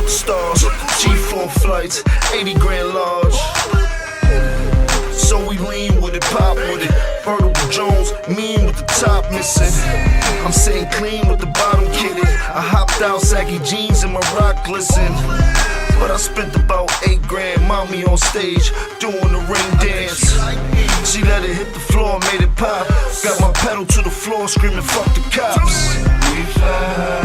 with the stars. G4 flights, 80 grand large. So we lean with it, pop with it. Vertical Jones, mean with the top missing. I'm sitting clean with the bottom kitted. I hopped out, saggy jeans and my rock glisten. But I spent about 8 grand, mommy on stage, doing the ring dance. She let it hit the floor, made it pop. Got my pedal to the floor, screaming fuck the cops. We fly.